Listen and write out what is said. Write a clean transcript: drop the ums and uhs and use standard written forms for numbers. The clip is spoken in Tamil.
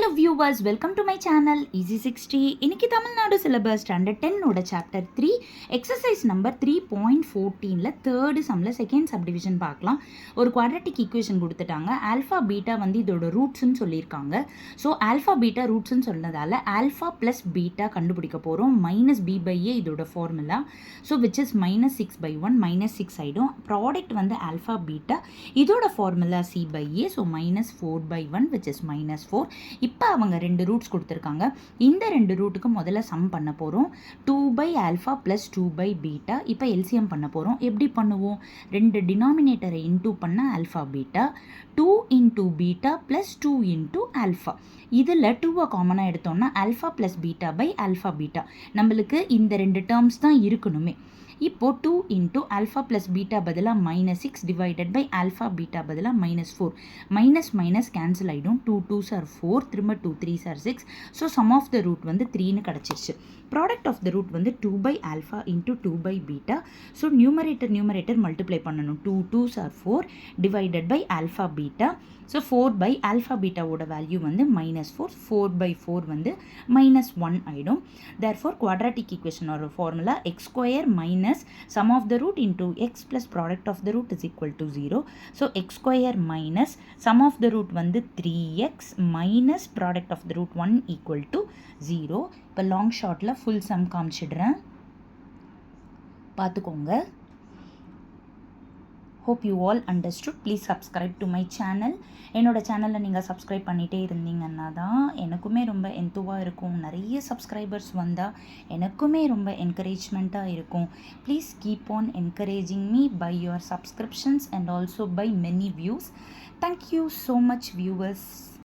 Hello viewers, welcome to my channel Easy 60. இன்னைக்கு தமிழ்நாடு சிலபஸ் ஸ்டாண்டர்ட் 10 ஓட சாப்டர் 3 எக்ஸசைஸ் நம்பர் 3.14ல தேர்ட் சம்ல செகண்ட் சப்டிவிஷன் பார்க்கலாம். ஒரு குவாட்ரட்டிக் ஈக்குவேஷன் கொடுத்துட்டாங்க. ஆல்ஃபா பீட்டா வந்து இதோட ரூட்ஸ்ன்னு சொல்லியிருக்காங்க. ஸோ ஆல்ஃபா பீட்டா ரூட்ஸ்ன்னு சொன்னதால ஆல்ஃபா ப்ளஸ் பீட்டா கண்டுபிடிக்க போகிறோம். -b/a இதோட ஃபார்முலா. ஸோ விச் இஸ் -6/1 -6 ஆகிடும். ப்ராடக்ட் வந்து ஆல்ஃபா பீட்டா, இதோட formula c/a. So -4/1 which is -4. இப்போ அவங்க ரெண்டு ரூட்ஸ் கொடுத்துருக்காங்க. இந்த ரெண்டு ரூட்டுக்கு முதல்ல சம் பண்ண போகிறோம். 2/α + 2/β. இப்போ எல்சிஎம் பண்ண போகிறோம். எப்படி பண்ணுவோம்? ரெண்டு டினாமினேட்டரை இன்டூ பண்ண ஆல்ஃபா பீட்டா, 2 × β + 2 × α. இதில் 2 காமனாக எடுத்தோம்னா ஆல்ஃபா ப்ளஸ் β/α பீட்டா. நம்மளுக்கு இந்த ரெண்டு டேர்ம்ஸ் தான் இருக்கணுமே. இப்போது 2 × ஆல்ஃபா ப்ளஸ் பீட்டா பதிலாக -6 டிவைடட் பை ஆல்ஃபா பீட்டா பதிலாக -4. மைனஸ் கேன்சல் ஆகிடும். 2 2s are 4, திரும்ப 2 3s are 6. So some of the route வந்து 3ன்னு கிடச்சிருச்சு. ப்ராடக்ட் ஆஃப் த ரூட் வந்து 2/α × 2/β. ஸோ நியூமரேட்டர் மல்டிப்ளை பண்ணணும். 2 2s are 4 divided by alpha beta. So 4/α பீட்டாவோட வேல்யூ வந்து -4. 4/4 வந்து -1 ஆகிடும். தேர்ஃபோர் குவாட்ராட்டிக் ஈக்குவேஷனோட formula x² minus sum of the root into x plus product of the root is equal to 0. So x² minus sum of the root வந்து 3x minus product of the root 1 equal to 0. இப்போ லாங் ஷார்ட்டில் ஃபுல் சம் காமிச்சிடுறேன், பார்த்துக்கோங்க. hope you all understood. please subscribe to my channel. என்னோட சேனலில் நீங்கள் சப்ஸ்கிரைப் பண்ணிகிட்டே இருந்தீங்கன்னா தான் எனக்குமே ரொம்ப எந்துவாக இருக்கும். நிறைய சப்ஸ்கிரைபர்ஸ் வந்தால் எனக்குமே ரொம்ப என்கரேஜ்மெண்ட்டாக இருக்கும். Please keep on encouraging me by your subscriptions and also by many views. Thank you so much viewers.